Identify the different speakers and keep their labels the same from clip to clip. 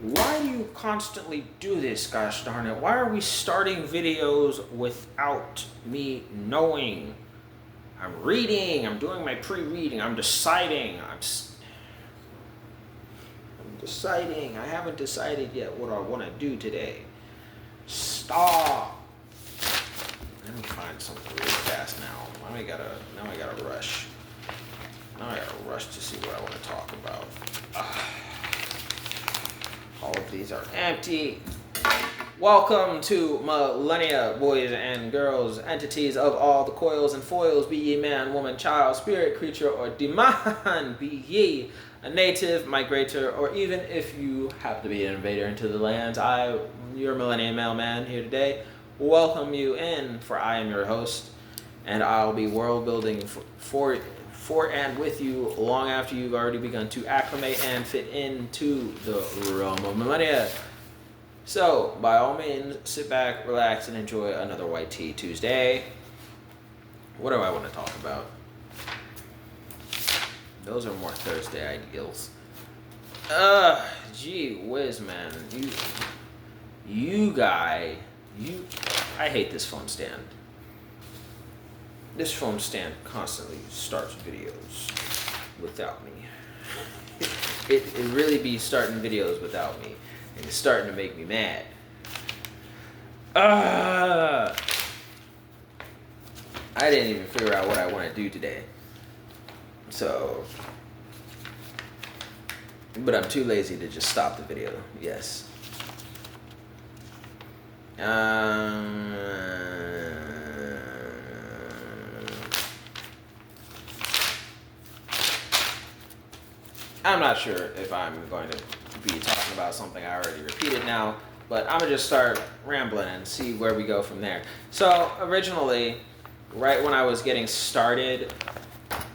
Speaker 1: Why do you constantly do this, gosh darn it? Why are we starting videos without me knowing? I'm reading, I'm doing my pre-reading, I'm deciding, I'm deciding. I haven't decided yet what I want to do today. Stop. Let me find something really fast now. Now I gotta rush. Now I gotta rush to see what I want to talk about. All of these are empty. Welcome to Millenia, boys and girls, entities of all the coils and foils, be ye man, woman, child, spirit, creature, or demon, be ye a native, migrator, or even if you happen to be an invader into the lands, your Millennium Mailman here today, welcome you in, for I am your host, and I'll be world building for and with you long after you've already begun to acclimate and fit into the realm of Millenia. So, by all means, sit back, relax, and enjoy another White Tea Tuesday. What do I want to talk about? Those are more Thursday ideals. Gee whiz, man. I hate this phone stand. This phone stand constantly starts videos without me. It really be starting videos without me. And it's starting to make me mad. I didn't even figure out what I want to do today. So, but I'm too lazy to just stop the video. Yes. I'm not sure if I'm going to be talking about something I already repeated now, but I'm gonna just start rambling and see where we go from there. So originally, right when I was getting started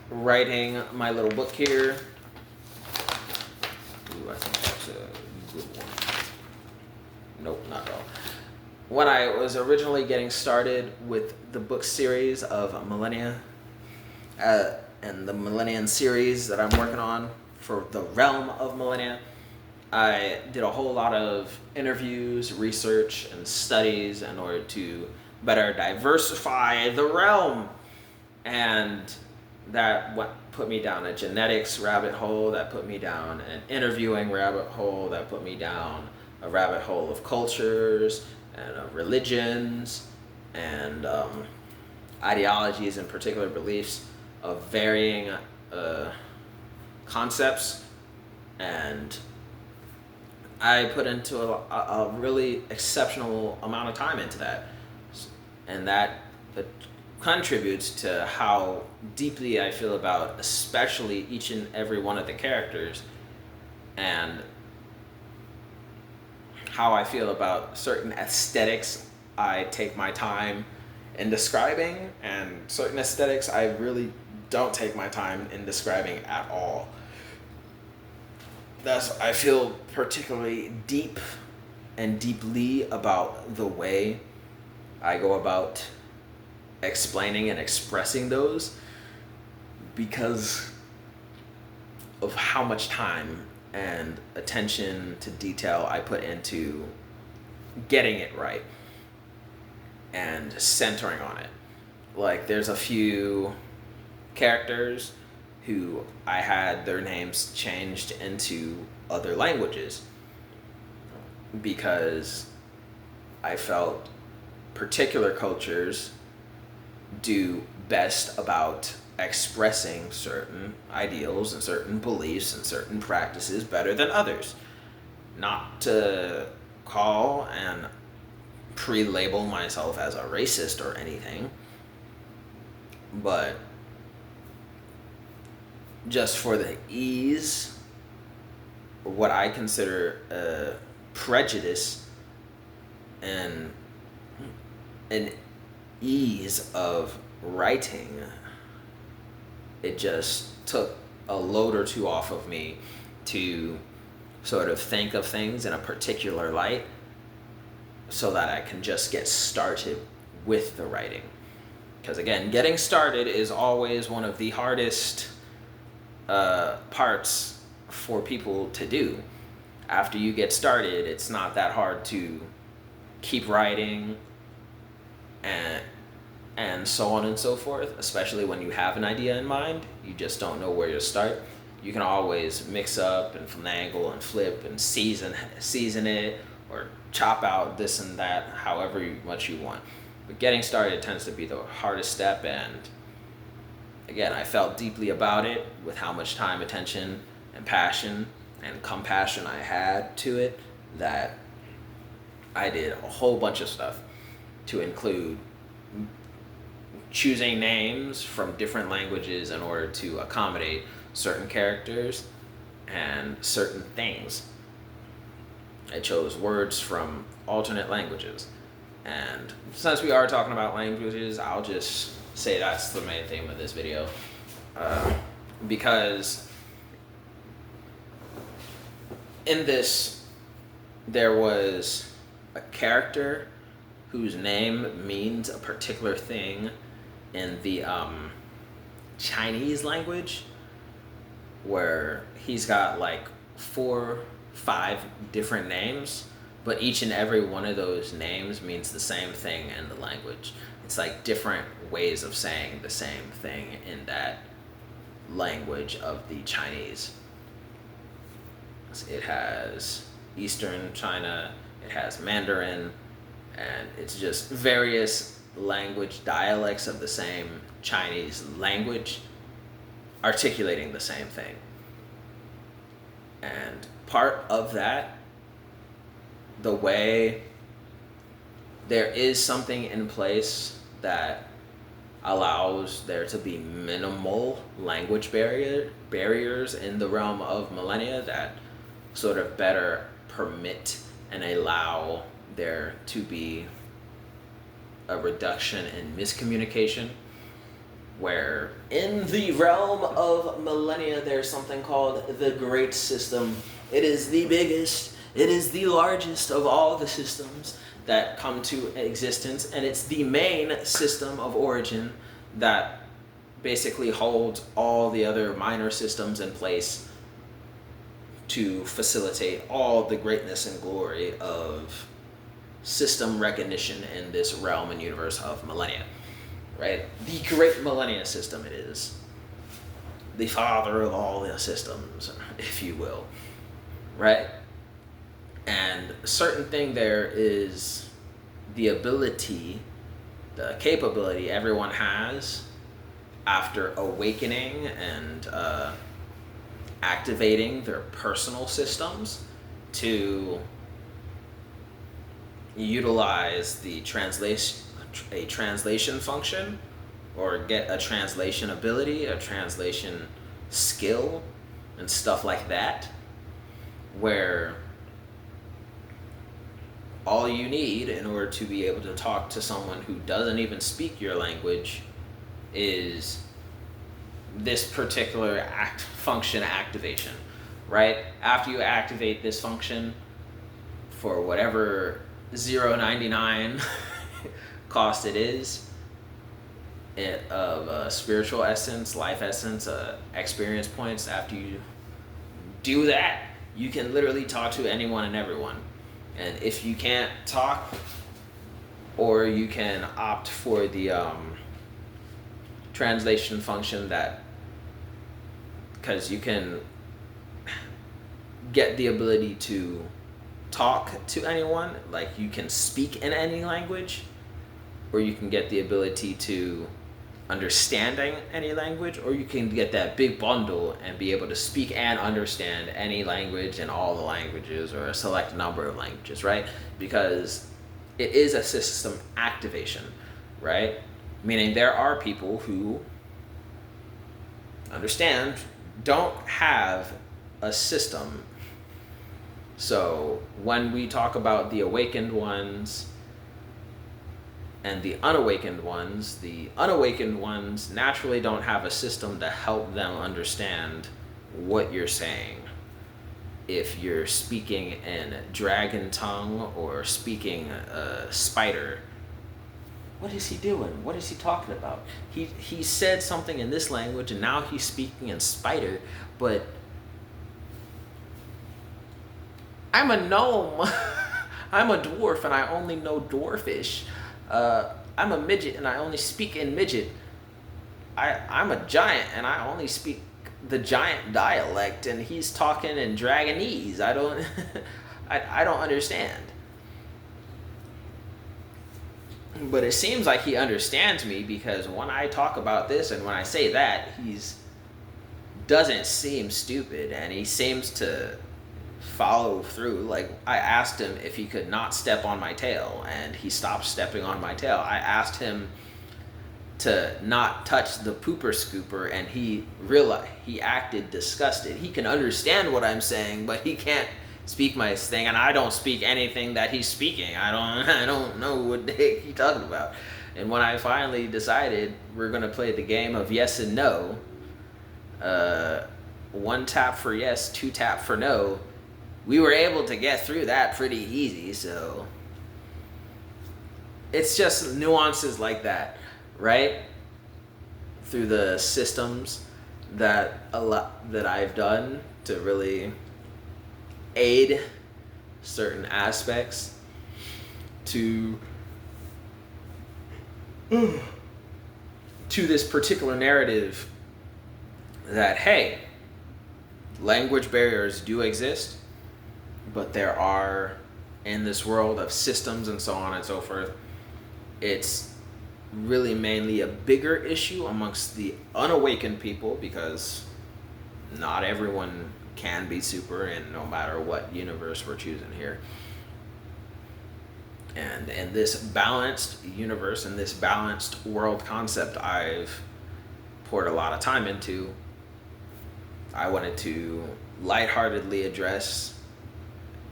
Speaker 1: writing my little book here, I think that's a good one. Nope, not at all. When I was originally getting started with the book series of Millenia, and the Millenian series that I'm working on for the realm of Millenia, I did a whole lot of interviews, research, and studies in order to better diversify the realm. And that put me down a genetics rabbit hole, that put me down an interviewing rabbit hole, that put me down a rabbit hole of cultures and of religions and ideologies and particular beliefs of varying concepts, and I put into a really exceptional amount of time into that, and that contributes to how deeply I feel about especially each and every one of the characters, and how I feel about certain aesthetics I take my time in describing, and certain aesthetics I really don't take my time in describing at all. I feel particularly deep and deeply about the way I go about explaining and expressing those, because of how much time and attention to detail I put into getting it right and centering on it. Like, there's a few characters who I had their names changed into other languages because I felt particular cultures do best about expressing certain ideals and certain beliefs and certain practices better than others. Not to call and pre-label myself as a racist or anything, but just for the ease, what I consider a prejudice and an ease of writing, it just took a load or two off of me to sort of think of things in a particular light so that I can just get started with the writing. Because again, getting started is always one of the hardest parts for people to do. after you get started, it's not that hard to keep writing and so on and so forth, especially when you have an idea in mind. You just don't know where to start. You can always mix up and finagle and flip and season it, or chop out this and that however much you want. But getting started tends to be the hardest step, and again, I felt deeply about it with how much time, attention, and passion and compassion I had to it, that I did a whole bunch of stuff, to include choosing names from different languages in order to accommodate certain characters and certain things. I chose words from alternate languages. And since we are talking about languages, I'll just say that's the main theme of this video. Because in this, there was a character whose name means a particular thing in the Chinese language, where he's got like 4, 5 different names, but each and every one of those names means the same thing in the language. It's like different ways of saying the same thing in that language of the Chinese. It has Eastern China, it has Mandarin, and it's just various language dialects of the same Chinese language articulating the same thing. And part of that, the way there is something in place that allows there to be minimal language barriers in the realm of Millenia that sort of better permit and allow there to be a reduction in miscommunication, where in the realm of Millenia there's something called the Great System. It is the biggest, it is the largest of all the systems that come to existence, and it's the main system of origin that basically holds all the other minor systems in place to facilitate all the greatness and glory of system recognition in this realm and universe of Millenia, right? The Great Millenia System, it is the father of all the systems, if you will, right? And a certain thing there is the ability, the capability everyone has after awakening and activating their personal systems to utilize the translation function, or get a translation ability, a translation skill, and stuff like that, where all you need in order to be able to talk to someone who doesn't even speak your language is this particular function activation, right? After you activate this function for whatever 0.99 cost it is of spiritual essence, life essence, experience points, after you do that, you can literally talk to anyone and everyone. And if you can't talk, or you can opt for the translation function, that because you can get the ability to talk to anyone, like you can speak in any language, or you can get the ability to understanding any language, or you can get that big bundle and be able to speak and understand any language and all the languages, or a select number of languages, right? Because it is a system activation, right? Meaning there are people who don't have a system. So when we talk about the awakened ones and the unawakened ones naturally don't have a system to help them understand what you're saying. If you're speaking in dragon tongue or speaking spider, what is he doing? What is he talking about? He said something in this language and now he's speaking in spider, but I'm a gnome. I'm a dwarf and I only know dwarfish. I'm a midget and I only speak in midget. I'm a giant and I only speak the giant dialect and he's talking in Dragonese. I don't I don't understand. But it seems like he understands me because when I talk about this and when I say that, he's doesn't seem stupid and he seems to follow through. Like, I asked him if he could not step on my tail and he stopped stepping on my tail. I asked him to not touch the pooper scooper and he acted disgusted. He can understand what I'm saying, but he can't speak my thing, and I don't speak anything that he's speaking. I don't know what the heck he's talking about. And when I finally decided we're gonna play the game of yes and no, one tap for yes, two tap for no, we were able to get through that pretty easy. So it's just nuances like that, right? Through the systems that I've done to really aid certain aspects to this particular narrative that, hey, language barriers do exist, but there are, in this world of systems and so on and so forth, it's really mainly a bigger issue amongst the unawakened people, because not everyone can be super in no matter what universe we're choosing here. And in this balanced universe, in this balanced world concept I've poured a lot of time into, I wanted to lightheartedly address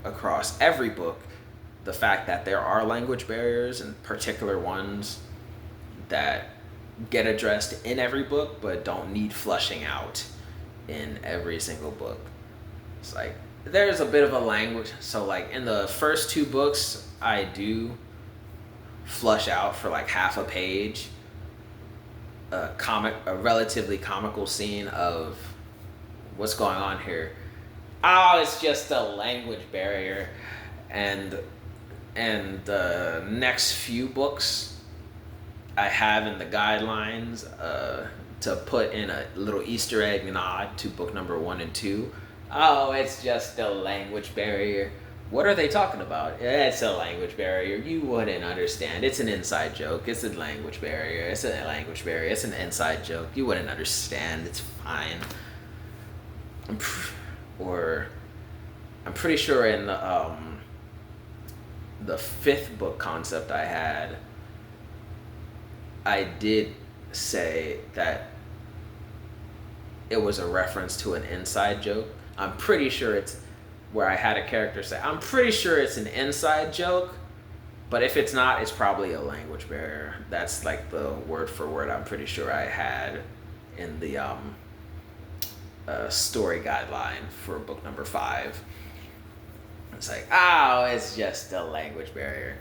Speaker 1: across every book the fact that there are language barriers, and particular ones that get addressed in every book but don't need flushing out in every single book. It's like there's a bit of a language, so like in the first two books I do flush out for like half a page a relatively comical scene of what's going on here. Oh, it's just a language barrier. And the next few books I have in the guidelines to put in a little Easter egg nod to book number 1 and 2. Oh, it's just a language barrier. What are they talking about? It's a language barrier. You wouldn't understand. It's an inside joke. It's a language barrier. It's a language barrier. It's an inside joke. You wouldn't understand. It's fine. I'm pretty sure in the 5th book concept I had, I did say that it was a reference to an inside joke. I'm pretty sure it's where I had a character say, I'm pretty sure it's an inside joke, but if it's not, it's probably a language barrier. That's like the word for word I'm pretty sure I had in the story guideline for book number 5. It's like, oh, it's just a language barrier.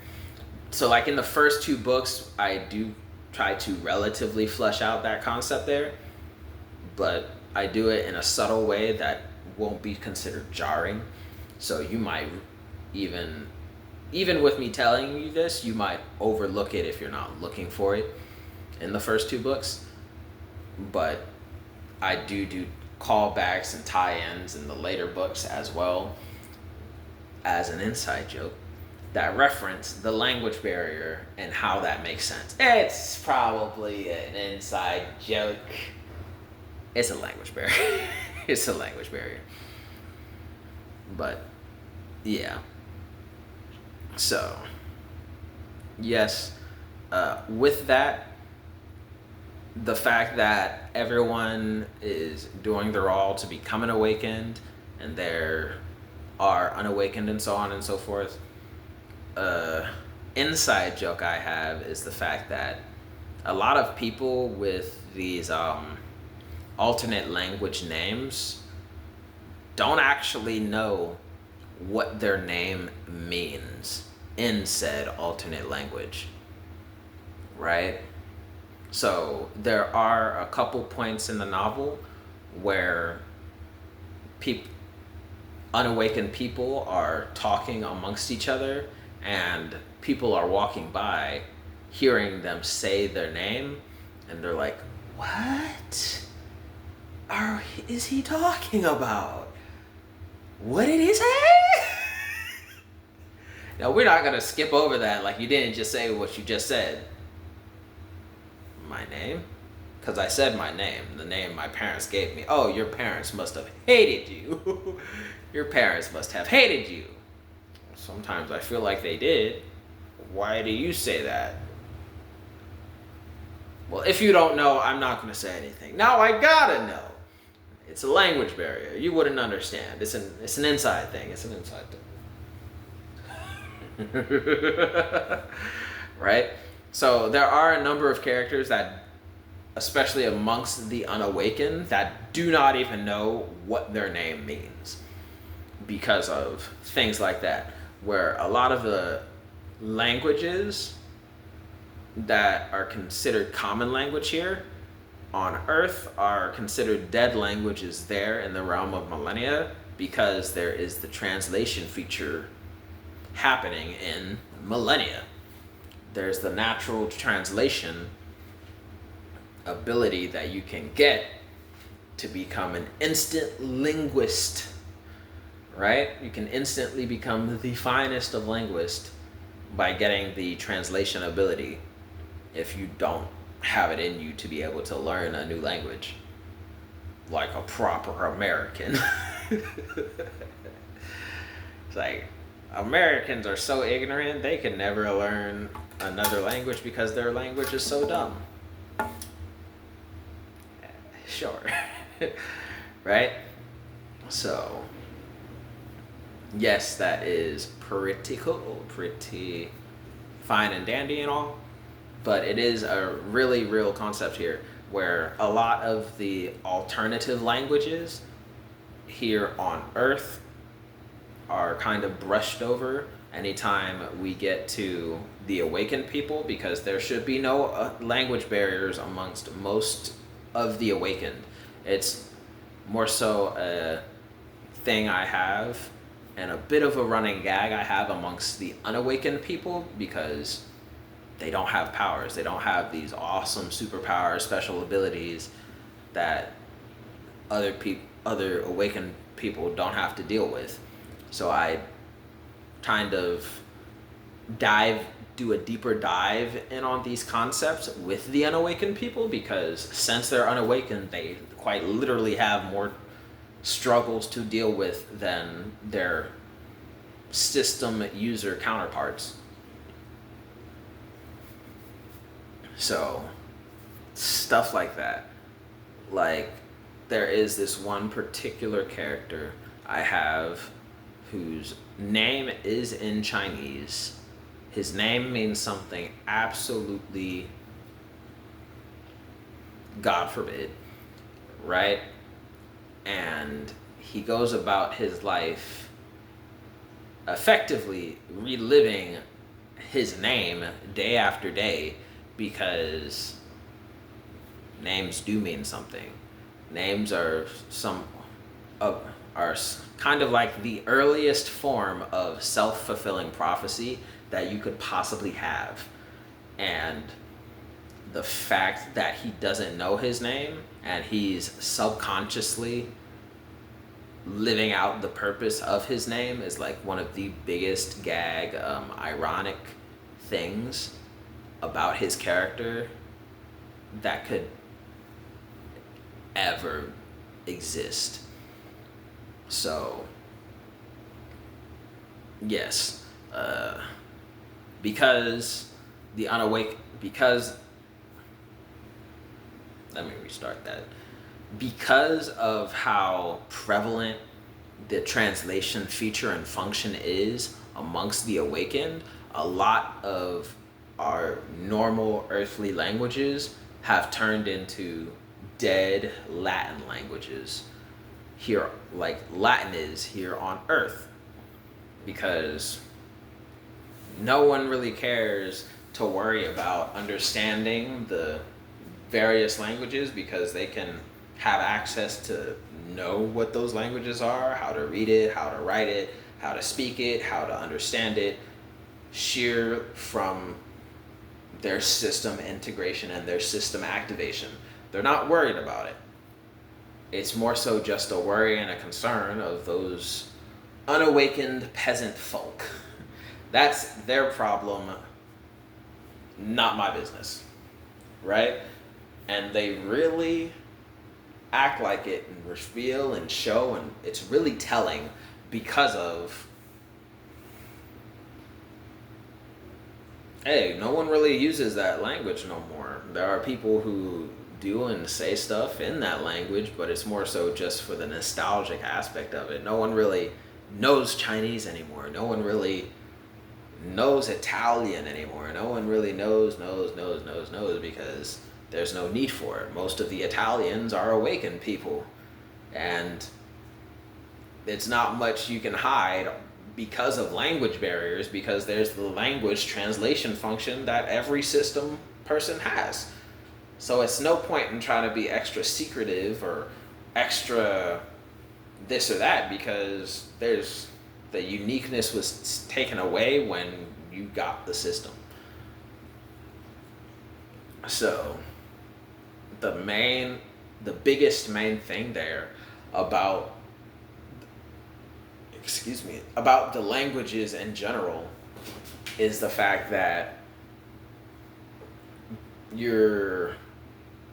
Speaker 1: So like in the first 2 books, I do try to relatively flesh out that concept there, but I do it in a subtle way that won't be considered jarring. So you might even with me telling you this, you might overlook it if you're not looking for it in the first 2 books. But I do callbacks and tie-ins in the later books as well as an inside joke that reference the language barrier and how that makes sense. It's probably an inside joke. It's a language barrier. It's a language barrier. But yeah. So yes, with that, the fact that everyone is doing their all to become awakened, and there are unawakened and so on and so forth, inside joke I have is the fact that a lot of people with these alternate language names don't actually know what their name means in said alternate language, right? So there are a couple points in the novel where unawakened people are talking amongst each other, and people are walking by hearing them say their name, and they're like, what is he talking about? What did he say? Now, we're not going to skip over that like you didn't just say what you just said. My name? Because I said my name, the name my parents gave me. Oh, your parents must have hated you. Your parents must have hated you. Sometimes I feel like they did. Why do you say that? Well, if you don't know, I'm not going to say anything. Now I gotta know. It's a language barrier. You wouldn't understand. It's an inside thing. It's an inside thing. Right? So there are a number of characters that, especially amongst the unawakened, that do not even know what their name means because of things like that, where a lot of the languages that are considered common language here on Earth are considered dead languages there in the realm of Millenia, because there is the translation feature happening in Millenia. There's the natural translation ability that you can get to become an instant linguist, right? You can instantly become the finest of linguists by getting the translation ability if you don't have it in you to be able to learn a new language like a proper American. It's like, Americans are so ignorant, they can never learn another language because their language is so dumb. Sure. Right? So, yes, that is pretty cool, pretty fine and dandy and all, but it is a really real concept here, where a lot of the alternative languages here on Earth are kind of brushed over anytime we get to the awakened people, because there should be no language barriers amongst most of the awakened. It's more so a thing I have, and a bit of a running gag I have amongst the unawakened people, because they don't have powers. They don't have these awesome superpowers, special abilities that other awakened people don't have to deal with. So I kind of do a deeper dive in on these concepts with the unawakened people, because since they're unawakened, they quite literally have more struggles to deal with than their system user counterparts. So, stuff like that. Like, there is this one particular character I have whose name is in Chinese. His name means something absolutely, God forbid, right? And he goes about his life effectively reliving his name day after day, because names do mean something. Names are kind of like the earliest form of self-fulfilling prophecy that you could possibly have. And the fact that he doesn't know his name and he's subconsciously living out the purpose of his name is like one of the biggest gag, ironic things about his character that could ever exist. So, yes, because let me restart that. Because of how prevalent the translation feature and function is amongst the awakened, a lot of our normal earthly languages have turned into dead Latin languages here, like Latin is here on Earth, because no one really cares to worry about understanding the various languages, because they can have access to know what those languages are, how to read it, how to write it, how to speak it, how to understand it, sheer from their system integration and their system activation. They're not worried about it. It's more so just a worry and a concern of those unawakened peasant folk. That's their problem, not my business, right? And they really act like it and reveal and show, and it's really telling because of, hey, no one really uses that language no more. There are people who do and say stuff in that language, but it's more so just for the nostalgic aspect of it. No one really knows Chinese anymore. No one really knows Italian anymore. No one really knows because there's no need for it. Most of the Italians are awakened people, and it's not much you can hide because of language barriers, because there's the language translation function that every system person has. So it's no point in trying to be extra secretive or extra this or that, because there's the uniqueness was taken away when you got the system. So the biggest main thing there about the languages in general is the fact that your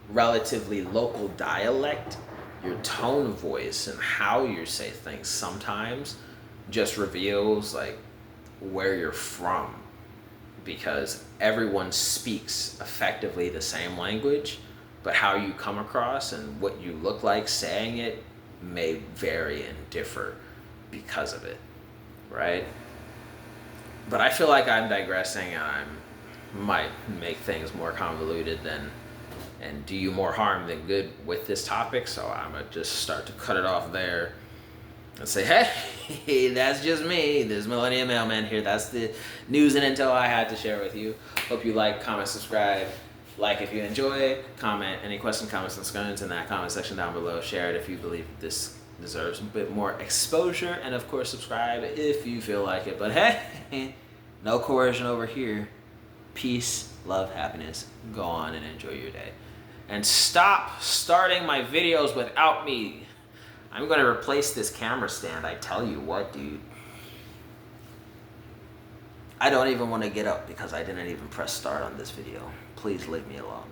Speaker 1: relatively local dialect, your tone of voice, and how you say things sometimes just reveals like where you're from, because everyone speaks effectively the same language, but how you come across and what you look like saying it may vary and differ because of it, right? But I feel like I'm digressing, and I might make things more convoluted and do you more harm than good with this topic. So I'm gonna just start to cut it off there and say, hey, that's just me. There's Millenia Mailman here. That's the news and intel I had to share with you. Hope you like, comment, subscribe. Like if you enjoy, comment any questions, comments, and concerns in that comment section down below. Share it if you believe this deserves a bit more exposure. And of course, subscribe if you feel like it. But hey, no coercion over here. Peace, love, happiness. Go on and enjoy your day. And stop starting my videos without me. I'm going to replace this camera stand. I tell you what, dude. I don't even want to get up because I didn't even press start on this video. Please leave me alone.